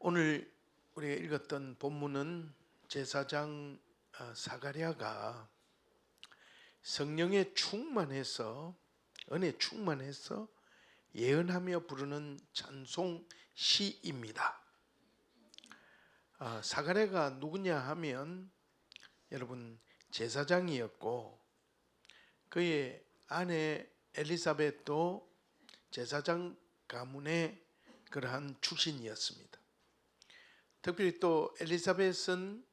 오늘 우리가 읽었던 본문은 제사장 사가랴가 성령에 충만해서 은혜 충만해서 예언하며 부르는 찬송 시입니다. 사가랴가 누구냐 하면 여러분 제사장이었고 그의 아내 엘리사벳도 제사장 가문의 그러한 출신이었습니다. 특별히 또 엘리사벳은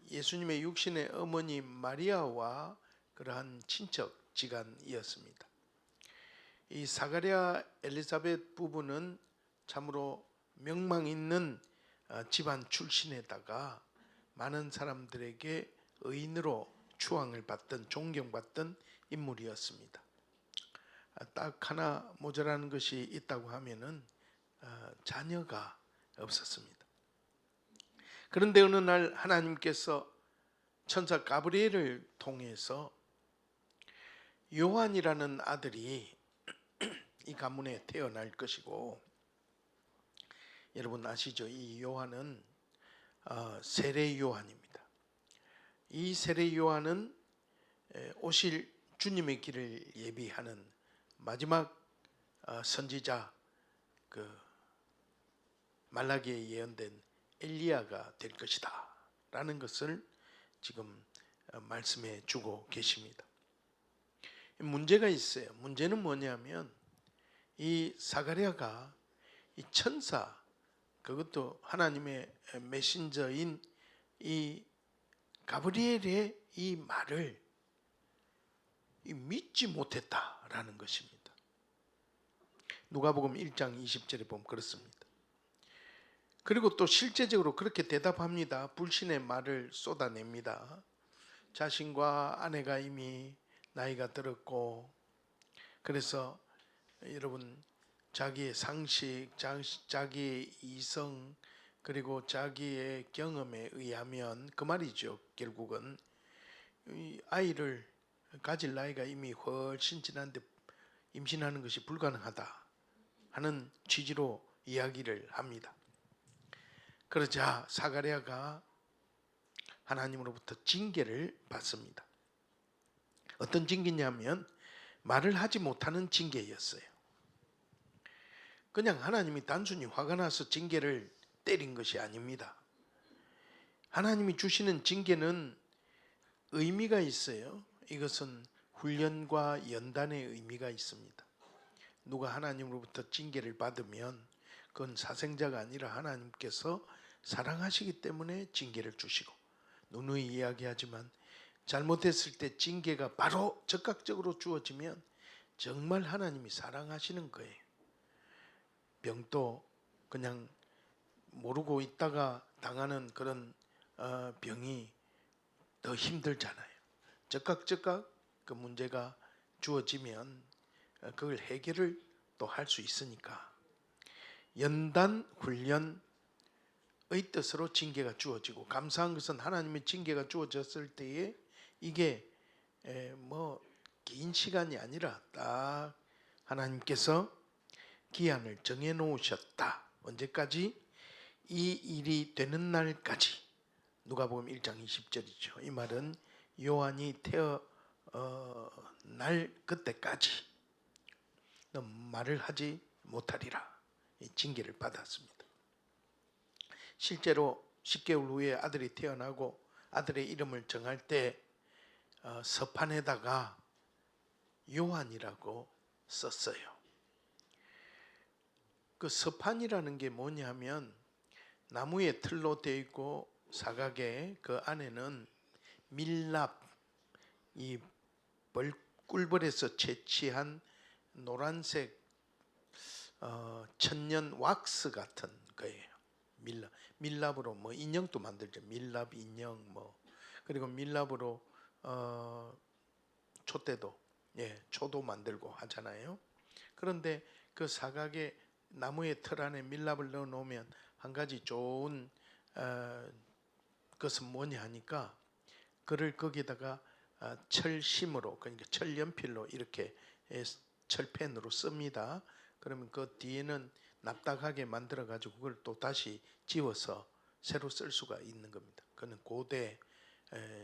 예수님의 육신의 어머니 마리아와 그러한 친척 지간이었습니다. 이 사가랴 엘리사벳 부부는 참으로 명망 있는 집안 출신에다가 많은 사람들에게 의인으로 추앙을 받던 존경받던 인물이었습니다. 딱 하나 모자라는 것이 있다고 하면은 자녀가 없었습니다. 그런데 어느 날 하나님께서 천사 가브리엘을 통해서 요한이라는 아들이 이 가문에 태어날 것이고, 여러분 아시죠? 이 요한은 세례 요한입니다. 이 세례 요한은 오실 주님의 길을 예비하는 마지막 선지자, 말라기에 예언된 엘리야가 될 것이다 라는 것을 지금 말씀해 주고 계십니다. 문제가 있어요. 문제는 뭐냐면 이 사가랴가 이 천사, 그것도 하나님의 메신저인 이 가브리엘의 이 말을 믿지 못했다라는 것입니다. 누가복음 1장 20절에 보면 그렇습니다. 그리고 또 실제적으로 그렇게 대답합니다. 불신의 말을 쏟아냅니다. 자신과 아내가 이미 나이가 들었고, 그래서 여러분 자기의 상식, 자기의 이성, 그리고 자기의 경험에 의하면 그 말이죠. 결국은 이 아이를 가질 나이가 이미 훨씬 지났는데 임신하는 것이 불가능하다 하는 취지로 이야기를 합니다. 그러자 사가랴가 하나님으로부터 징계를 받습니다. 어떤 징계냐면 말을 하지 못하는 징계였어요. 그냥 하나님이 단순히 화가 나서 징계를 때린 것이 아닙니다. 하나님이 주시는 징계는 의미가 있어요. 이것은 훈련과 연단의 의미가 있습니다. 누가 하나님으로부터 징계를 받으면 그건 사생자가 아니라 하나님께서 사랑하시기 때문에 징계를 주시고, 누누이 이야기하지만 잘못했을 때 징계가 바로 즉각적으로 주어지면 정말 하나님이 사랑하시는 거예요. 병도 그냥 모르고 있다가 당하는 그런 병이 더 힘들잖아요. 즉각 그 문제가 주어지면 그걸 해결을 또 할 수 있으니까 연단 훈련의 뜻으로 징계가 주어지고, 감사한 것은 하나님의 징계가 주어졌을 때에 이게 긴 시간이 아니라 딱 하나님께서 기한을 정해 놓으셨다. 언제까지? 이 일이 되는 날까지. 누가복음 1장 20절이죠. 이 말은 요한이 태어날 그때까지 너 말을 하지 못하리라. 이 징계를 받았습니다. 실제로 10개월 후에 아들이 태어나고 아들의 이름을 정할 때 서판에다가 요한이라고 썼어요. 그 서판이라는 게 뭐냐면 나무의 틀로 되어 있고 사각에 그 안에는 밀랍, 이 꿀벌에서 채취한 노란색 천년 왁스 같은 거예요. 밀랍으로 인형도 만들죠. 밀랍 인형 그리고 밀랍으로 촛대도, 초도 만들고 하잖아요. 그런데 그 사각에 나무의 틀 안에 밀랍을 넣어 놓으면 한 가지 좋은 것은 뭐냐 하니까 그를 거기다가 철심으로, 그러니까 철연필로 이렇게 철펜으로 씁니다. 그러면 그 뒤에는 납작하게 만들어 가지고 그걸 또 다시 지워서 새로 쓸 수가 있는 겁니다. 그는 고대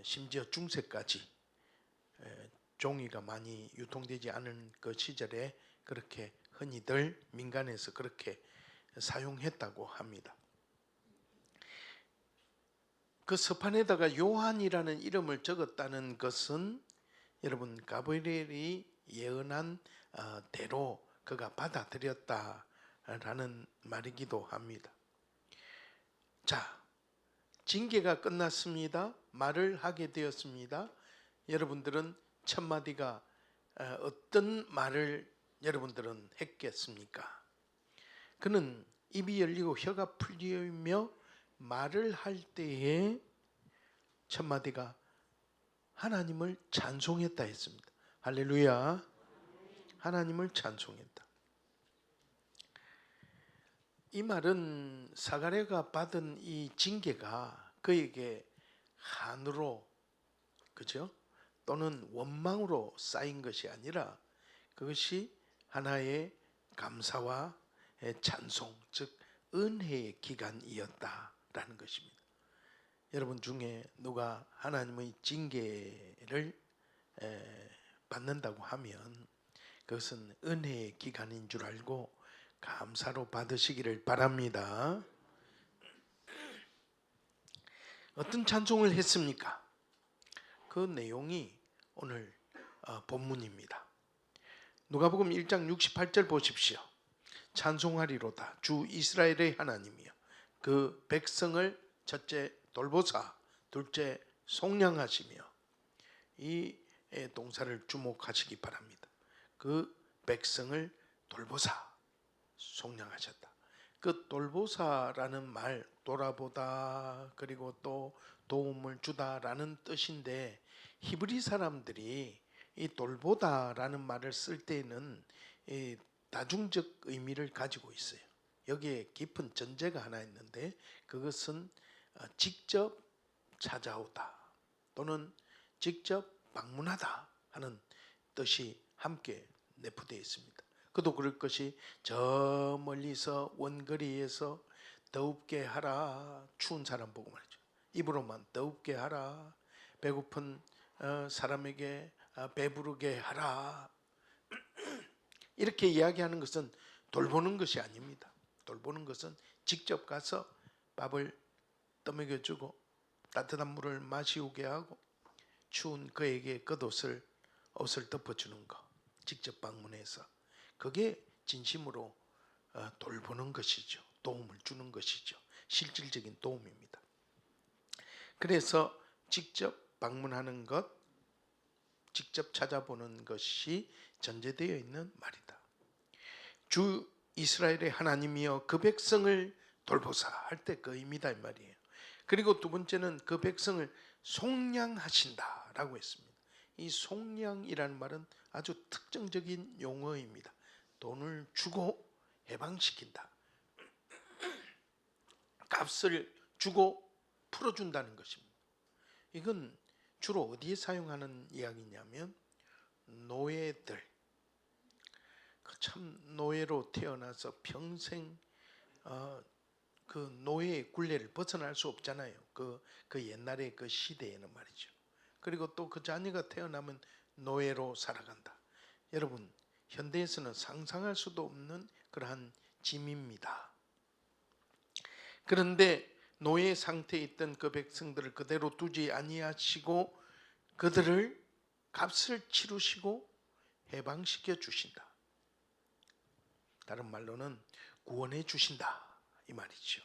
심지어 중세까지 종이가 많이 유통되지 않은 그 시절에 그렇게 흔히들 민간에서 그렇게 사용했다고 합니다. 그 서판에다가 요한이라는 이름을 적었다는 것은 여러분 가브리엘이 예언한 대로 그가 받아들였다라는 말이기도 합니다. 자, 징계가 끝났습니다. 말을 하게 되었습니다. 여러분들은 첫 마디가 어떤 말을 여러분들은 했겠습니까? 그는 입이 열리고 혀가 풀리며 말을 할 때에 첫 마디가 하나님을 찬송했다 했습니다. 할렐루야. 하나님을 찬송했다. 이 말은 사가랴가 받은 이 징계가 그에게 한으로, 그죠? 또는 원망으로 쌓인 것이 아니라 그것이 하나의 감사와 찬송, 즉 은혜의 기간이었다라는 것입니다. 여러분 중에 누가 하나님의 징계를 받는다고 하면 그것은 은혜의 기간인 줄 알고 감사로 받으시기를 바랍니다. 어떤 찬송을 했습니까? 그 내용이 오늘 본문입니다. 누가복음 1장 68절 보십시오. 찬송하리로다 주 이스라엘의 하나님이여 그 백성을 첫째 돌보사 둘째 속량하시며, 이 동사를 주목하시기 바랍니다. 그 백성을 돌보사 속량하셨다. 그 돌보사라는 말, 돌아보다 그리고 또 도움을 주다라는 뜻인데, 히브리 사람들이 이 돌보다라는 말을 쓸 때는 다중적 의미를 가지고 있어요. 여기에 깊은 전제가 하나 있는데 그것은 직접 찾아오다 또는 직접 방문하다 하는 뜻이 함께 내포되어 있습니다. 그도 그럴 것이 저 멀리서 원거리에서 더웁게 하라, 추운 사람 보고 말이죠. 입으로만 더웁게 하라, 배고픈 사람에게 배부르게 하라, 이렇게 이야기하는 것은 돌보는 것이 아닙니다. 돌보는 것은 직접 가서 밥을 떠먹여주고 따뜻한 물을 마시우게 하고 추운 그에게 겉옷을 덮어주는 것, 직접 방문해서, 그게 진심으로 돌보는 것이죠. 도움을 주는 것이죠. 실질적인 도움입니다. 그래서 직접 방문하는 것, 직접 찾아보는 것이 전제되어 있는 말이다. 주 이스라엘의 하나님이여 그 백성을 돌보사 할 때 그 의미다 이 말이에요. 그리고 두 번째는 그 백성을 속량하신다라고 했습니다. 이 속량이라는 말은 아주 특정적인 용어입니다. 돈을 주고 해방시킨다, 값을 주고 풀어준다는 것입니다. 이건 주로 어디에 사용하는 이야기냐면 노예들, 참 노예로 태어나서 평생 그 노예의 굴레를 벗어날 수 없잖아요. 그 옛날의 그 시대에는 말이죠. 그리고 또 그 자녀가 태어나면 노예로 살아간다. 여러분 현대에서는 상상할 수도 없는 그러한 짐입니다. 그런데 노예 상태에 있던 그 백성들을 그대로 두지 아니하시고 그들을 값을 치르시고 해방시켜 주신다. 다른 말로는 구원해 주신다 이 말이죠.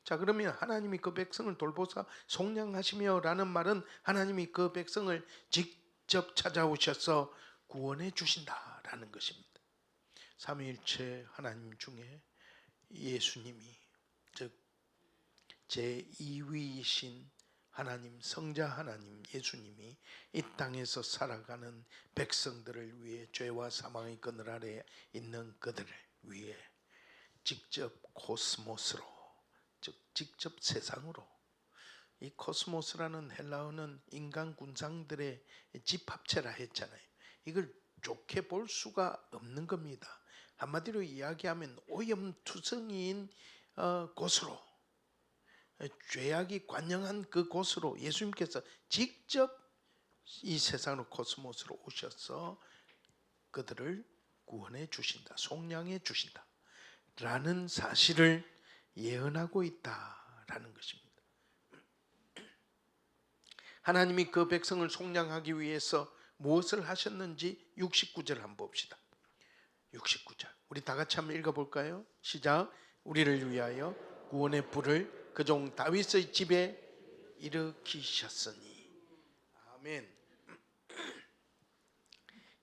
자, 그러면 하나님이 그 백성을 돌보사 속량하시며 라는 말은 하나님이 그 백성을 직접 찾아오셔서 구원해 주신다라는 것입니다. 삼위일체 하나님 중에 예수님이, 즉 제2위이신 하나님, 성자 하나님 예수님이 이 땅에서 살아가는 백성들을 위해, 죄와 사망의 그늘 아래 있는 그들을 위해 직접 코스모스로, 즉 직접 세상으로, 이 코스모스라는 헬라어는 인간 군상들의 집합체라 했잖아요. 이걸 좋게 볼 수가 없는 겁니다. 한마디로 이야기하면 오염투성이인 곳으로, 죄악이 관영한 그 곳으로 예수님께서 직접 이 세상으로 코스모스로 오셔서 그들을 구원해 주신다, 속량해 주신다 라는 사실을 예언하고 있다라는 것입니다. 하나님이 그 백성을 속량하기 위해서 무엇을 하셨는지 69절 한번 봅시다. 69절 우리 다 같이 한번 읽어볼까요? 시작. 우리를 위하여 구원의 뿔을 그 종 다윗의 집에 일으키셨으니. 아멘.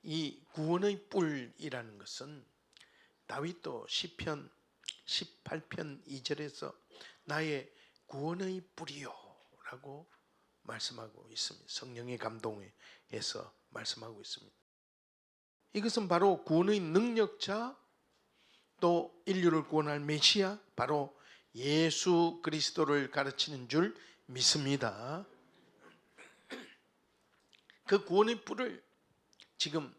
이 구원의 뿔이라는 것은 다윗도 시편 18편 2절에서 나의 구원의 뿔이요 라고 말씀하고 있습니다. 성령의 감동에 의해서 말씀하고 있습니다. 이것은 바로 구원의 능력자, 또 인류를 구원할 메시아, 바로 예수 그리스도를 가르치는 줄 믿습니다. 그 구원의 뿔을 지금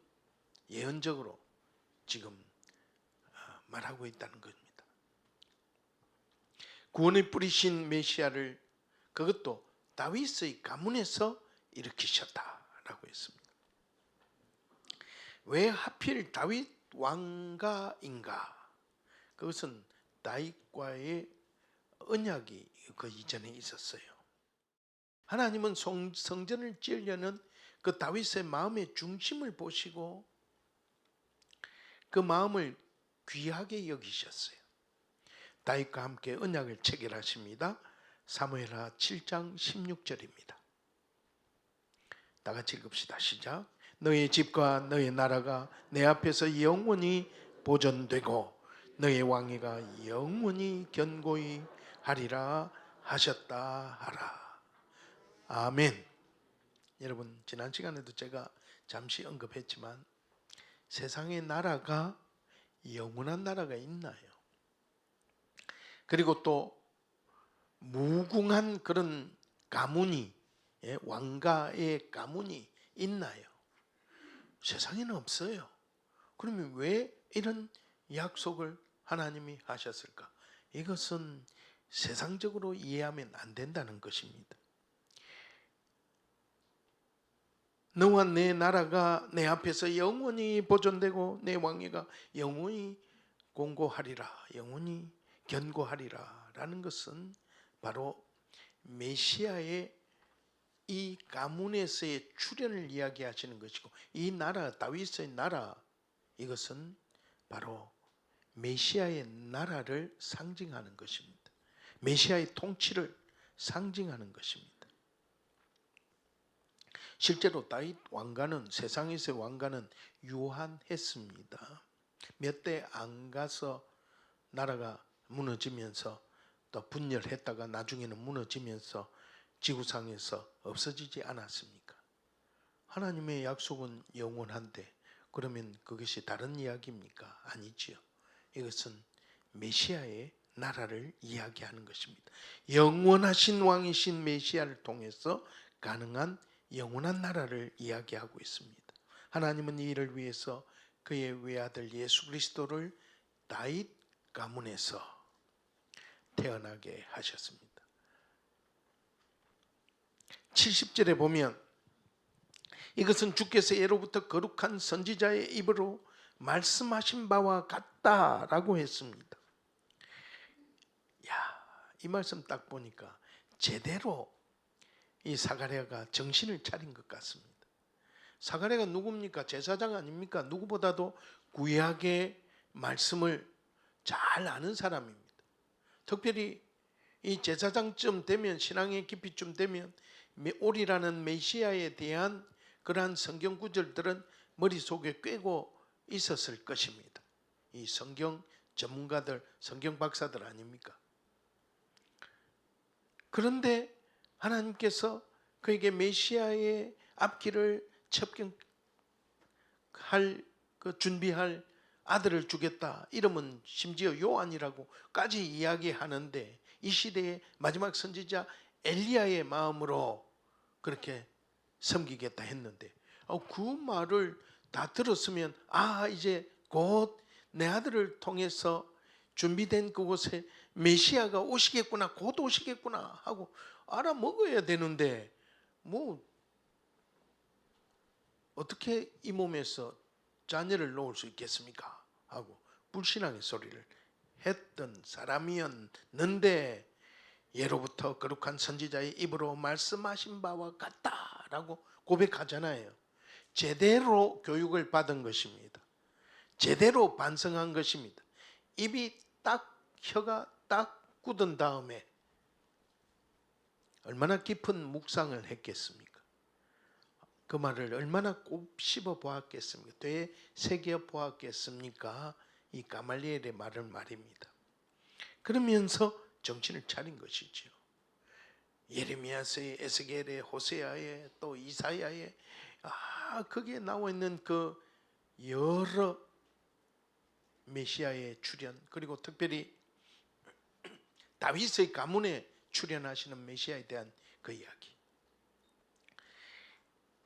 예언적으로 지금 말하고 있다는 겁니다. 구원의 뿔이신 메시아를 그것도 다윗의 가문에서 일으키셨다라고 했습니다. 왜 하필 다윗 왕가인가? 그것은 다윗과의 언약이 그 이전에 있었어요. 하나님은 성전을 지으려는 그 다윗의 마음의 중심을 보시고 그 마음을 귀하게 여기셨어요. 다윗과 함께 언약을 체결하십니다. 사무엘하 7장 16절입니다. 다 같이 읽읍시다. 시작. 너의 집과 너의 나라가 내 앞에서 영원히 보존되고 너의 왕위가 영원히 견고히 하리라 하셨다 하라. 아멘. 여러분, 지난 시간에도 제가 잠시 언급했지만 세상의 나라가 영원한 나라가 있나요? 그리고 또 무궁한 그런 가문이, 왕가의 가문이 있나요? 세상에는 없어요. 그러면 왜 이런 약속을 하나님이 하셨을까? 이것은 세상적으로 이해하면 안 된다는 것입니다. 너와 내 나라가 내 앞에서 영원히 보존되고 내 왕위가 영원히 공고하리라, 영원히 견고하리라 라는 것은 바로 메시아의 이 가문에서의 출현을 이야기하시는 것이고, 이 나라, 다윗의 나라, 이것은 바로 메시아의 나라를 상징하는 것입니다. 메시아의 통치를 상징하는 것입니다. 실제로 다윗 왕가는, 세상에서의 왕가는 유한했습니다. 몇 대 안 가서 나라가 무너지면서 또 분열했다가 나중에는 무너지면서 지구상에서 없어지지 않았습니까? 하나님의 약속은 영원한데 그러면 그것이 다른 이야기입니까? 아니지요. 이것은 메시아의 나라를 이야기하는 것입니다. 영원하신 왕이신 메시아를 통해서 가능한 영원한 나라를 이야기하고 있습니다. 하나님은 이 일을 위해서 그의 외아들 예수 그리스도를 다윗 가문에서 태어나게 하셨습니다. 70절에 보면 이것은 주께서 예로부터 거룩한 선지자의 입으로 말씀하신 바와 같다라고 했습니다. 이 말씀 딱 보니까 제대로 이 사가랴가 정신을 차린 것 같습니다. 사가랴가 누굽니까? 제사장 아닙니까? 누구보다도 구약의 말씀을 잘 아는 사람입니다. 특별히 이 제사장쯤 되면, 신앙의 깊이쯤 되면 올이라는 메시아에 대한 그러한 성경 구절들은 머릿속에 꿰고 있었을 것입니다. 이 성경 전문가들, 성경 박사들 아닙니까? 그런데 하나님께서 그에게 메시아의 앞길을 준비할 아들을 주겠다. 이름은 심지어 요한이라고까지 이야기하는데, 이 시대의 마지막 선지자 엘리야의 마음으로 그렇게 섬기겠다 했는데, 그 말을 다 들었으면 이제 곧 내 아들을 통해서 준비된 그곳에 메시아가 오시겠구나, 곧 오시겠구나 하고 알아먹어야 되는데 뭐 어떻게 이 몸에서 자녀를 놓을 수 있겠습니까? 하고 불신앙의 소리를 했던 사람이었는데, 예로부터 거룩한 선지자의 입으로 말씀하신 바와 같다라고 고백하잖아요. 제대로 교육을 받은 것입니다. 제대로 반성한 것입니다. 입이 딱, 혀가 딱 굳은 다음에 얼마나 깊은 묵상을 했겠습니까? 그 말을 얼마나 곱씹어 보았겠습니까? 되새겨 보았겠습니까? 이 가말리엘의 말을 말입니다. 그러면서 정신을 차린 것이죠. 예레미야서의, 에스겔의, 호세아의, 또 이사야의 거기에 나와 있는 그 여러 메시아의 출현, 그리고 특별히 다윗의 가문에 출현하시는 메시아에 대한 그 이야기,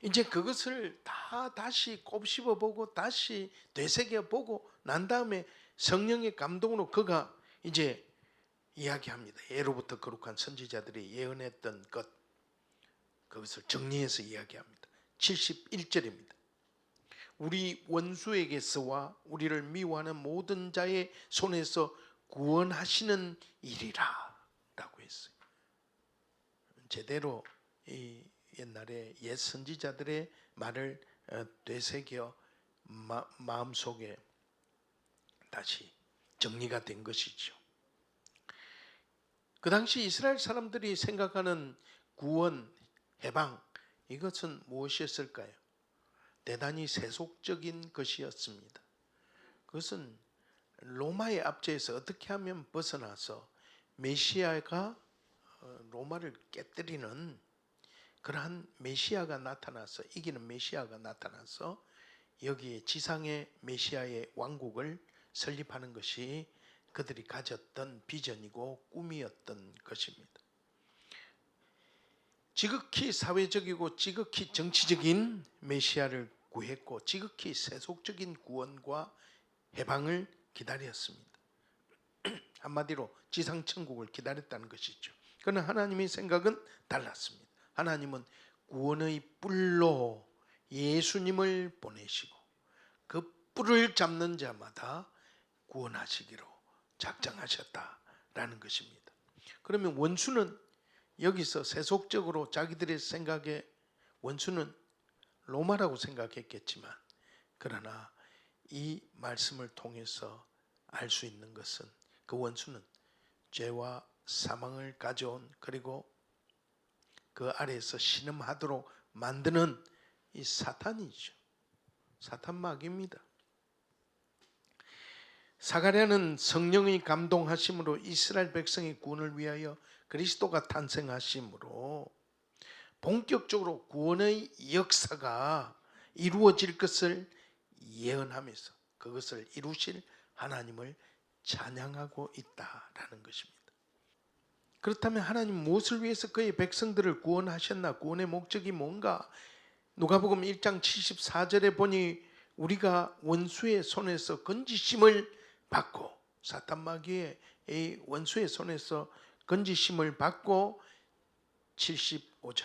이제 그것을 다 다시 곱씹어 보고 다시 되새겨 보고 난 다음에 성령의 감동으로 그가 이제 이야기합니다. 예로부터 거룩한 선지자들이 예언했던 것, 그것을 정리해서 이야기합니다. 71절입니다. 우리 원수에게서와 우리를 미워하는 모든 자의 손에서 구원하시는 일이라 라고 했어요. 제대로 이 옛날에 옛 선지자들의 말을 되새겨 마음속에 다시 정리가 된 것이죠. 그 당시 이스라엘 사람들이 생각하는 구원, 해방, 이것은 무엇이었을까요? 대단히 세속적인 것이었습니다. 그것은 로마의 압제에서 어떻게 하면 벗어나서 메시아가 로마를 깨뜨리는 그러한 메시아가 나타나서, 이기는 메시아가 나타나서 여기에 지상의 메시아의 왕국을 설립하는 것이 그들이 가졌던 비전이고 꿈이었던 것입니다. 지극히 사회적이고 지극히 정치적인 메시아를 구했고 지극히 세속적인 구원과 해방을 기다렸습니다. 한마디로 지상천국을 기다렸다는 것이죠. 그러나 하나님의 생각은 달랐습니다. 하나님은 구원의 뿔로 예수님을 보내시고 그 뿔을 잡는 자마다 구원하시기로 작정하셨다라는 것입니다. 그러면 원수는 여기서 세속적으로 자기들의 생각에 원수는 로마라고 생각했겠지만, 그러나 이 말씀을 통해서 알 수 있는 것은 그 원수는 죄와 사망을 가져온, 그리고 그 아래에서 신음하도록 만드는 이 사탄이죠. 사탄마귀입니다. 사가랴는 성령의 감동하심으로 이스라엘 백성의 구원을 위하여 그리스도가 탄생하심으로 본격적으로 구원의 역사가 이루어질 것을 예언하면서 그것을 이루실 하나님을 찬양하고 있다라는 것입니다. 그렇다면 하나님 무엇을 위해서 그의 백성들을 구원하셨나? 구원의 목적이 뭔가? 누가복음 1장 74절에 보니 우리가 원수의 손에서 건지심을 받고, 사탄 마귀의 이 원수의 손에서 건지심을 받고, 75절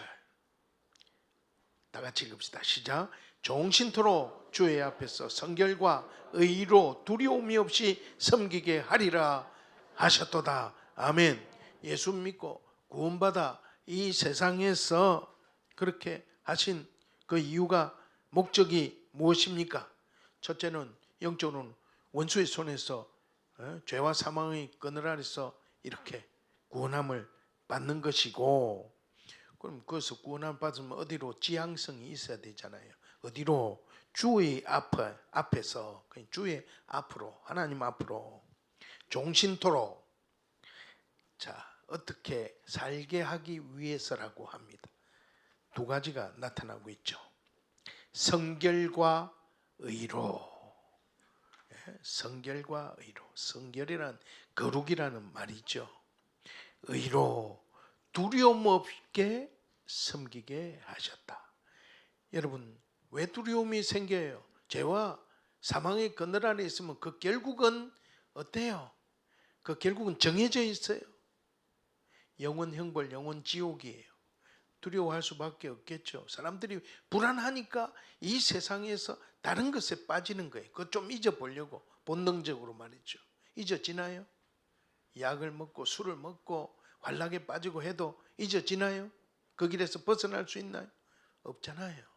다 같이 읽읍시다. 시작. 종신토록 주의 앞에서 성결과 의로 두려움이 없이 섬기게 하리라 하셨도다. 아멘. 예수 믿고 구원받아 이 세상에서 그렇게 하신 그 이유가, 목적이 무엇입니까? 첫째는 영적으로는 원수의 손에서 죄와 사망의 그늘 아래서 이렇게 구원함을 받는 것이고, 그럼 그것을 구원함을 받으면 어디로? 지향성이 있어야 되잖아요. 어디로? 주의 앞에서, 주의 앞으로, 하나님 앞으로 종신토록. 자, 어떻게 살게 하기 위해서라고 합니다. 두 가지가 나타나고 있죠. 성결과 의로. 성결과 의로. 성결이란 거룩이라는 말이죠. 의로 두려움 없게 섬기게 하셨다. 여러분, 왜 두려움이 생겨요? 죄와 사망의 그늘 아래 있으면 그 결국은 어때요? 그 결국은 정해져 있어요. 영원 형벌, 영원 지옥이에요. 두려워할 수밖에 없겠죠. 사람들이 불안하니까 이 세상에서 다른 것에 빠지는 거예요. 그거 좀 잊어보려고 본능적으로 말이죠. 잊어지나요? 약을 먹고 술을 먹고 환락에 빠지고 해도 잊어지나요? 그 길에서 벗어날 수 있나요? 없잖아요.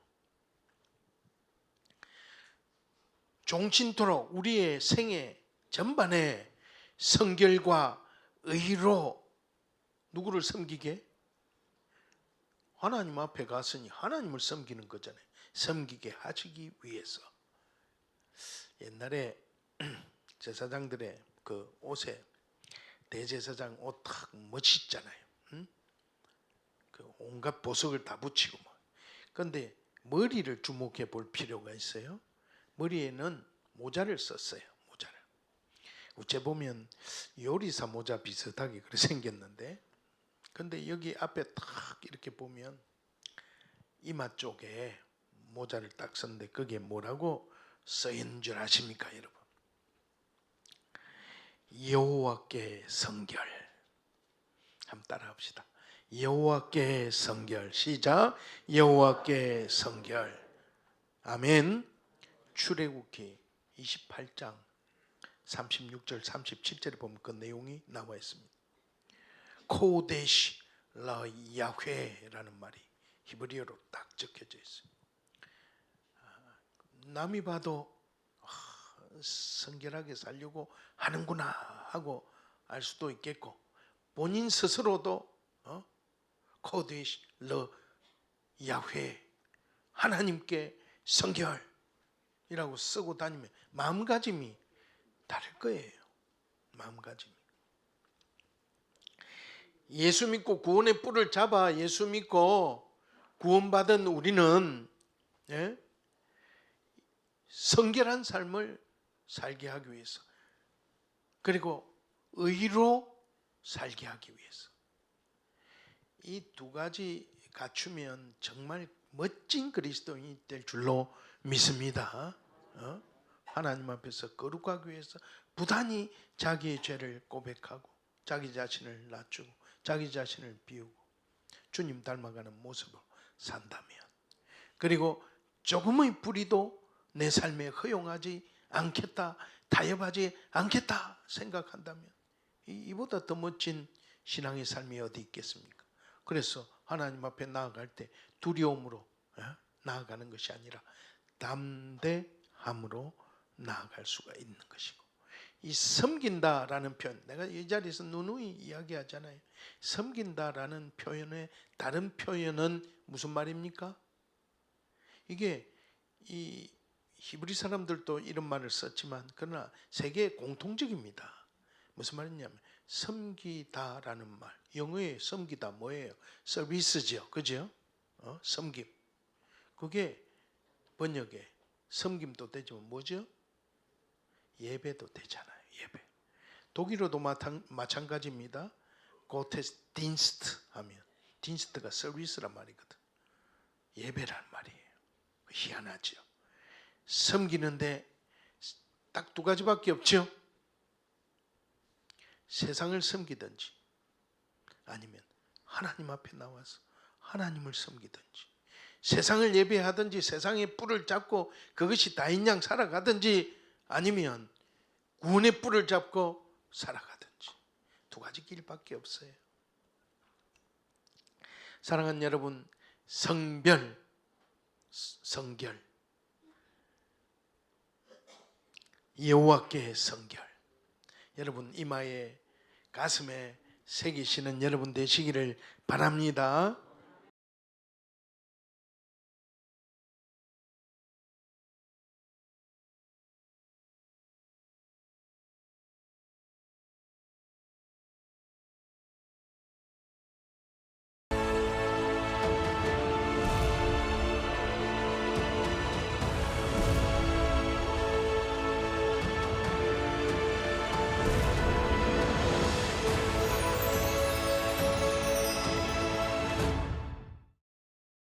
종신토록 우리의 생애 전반에 성결과 의로 누구를 섬기게? 하나님 앞에 갔으니 하나님을 섬기는 거잖아요. 섬기게 하시기 위해서. 옛날에 제사장들의 그 옷에 대제사장 옷 딱 멋있잖아요. 응? 그 온갖 보석을 다 붙이고 막. 그런데 머리를 주목해 볼 필요가 있어요. 머리에는 모자를 썼어요. 모자를. 어째 보면 요리사 모자 비슷하게 그렇게 생겼는데, 근데 여기 앞에 딱 이렇게 보면 이마 쪽에 모자를 딱 썼는데 거기에 뭐라고 써있는 줄 아십니까, 여러분? 여호와께 성결. 한번 따라합시다. 여호와께 성결. 시작. 여호와께 성결. 아멘. 출애굽기 28장 36절 37절에 보면 그 내용이 나와 있습니다. 코데시 라 야훼라는 말이 히브리어로 딱 적혀져 있어요. 남이 봐도 성결하게 살려고 하는구나 하고 알 수도 있겠고, 본인 스스로도 코데시 라 야훼 하나님께 성결이라고 쓰고 다니면 마음가짐이 다를 거예요. 마음가짐이. 예수 믿고 구원의 뿔을 잡아 예수 믿고 구원받은 우리는 성결한 삶을 살게 하기 위해서, 그리고 의로 살게 하기 위해서, 이 두 가지 갖추면 정말 멋진 그리스도인이 될 줄로 믿습니다. 하나님 앞에서 거룩하기 위해서 부단히 자기의 죄를 고백하고 자기 자신을 낮추고 자기 자신을 비우고 주님 닮아가는 모습으로 산다면, 그리고 조금의 불의도 내 삶에 허용하지 않겠다, 타협하지 않겠다 생각한다면 이보다 더 멋진 신앙의 삶이 어디 있겠습니까? 그래서 하나님 앞에 나아갈 때 두려움으로 나아가는 것이 아니라 담대함으로 나아갈 수가 있는 것이고, 이 섬긴다라는 표현, 내가 이 자리에서 누누이 이야기하잖아요. 섬긴다라는 표현의 다른 표현은 무슨 말입니까? 이게 이 히브리 사람들도 이런 말을 썼지만 그러나 세계 공통적입니다. 무슨 말이냐면 섬기다라는 말, 영어에 섬기다 뭐예요? 서비스죠, 그죠? 섬김. 그게 번역에 섬김도 되지만 뭐죠? 예배도 되잖아요. 예배. 독일어도 마찬가지입니다. 고테스딘스트 하면 딘스트가 서비스란 말이거든. 예배란 말이에요. 희한하죠. 섬기는데 딱 두 가지밖에 없죠. 세상을 섬기든지 아니면 하나님 앞에 나와서 하나님을 섬기든지, 세상을 예배하든지 세상의 뿔을 잡고 그것이 다인 양 살아가든지 아니면 구원의 뿔을 잡고 살아가든지, 두 가지 길밖에 없어요. 사랑하는 여러분, 성별, 성결, 여호와께 성결, 여러분 이마에 가슴에 새기시는 여러분 되시기를 바랍니다.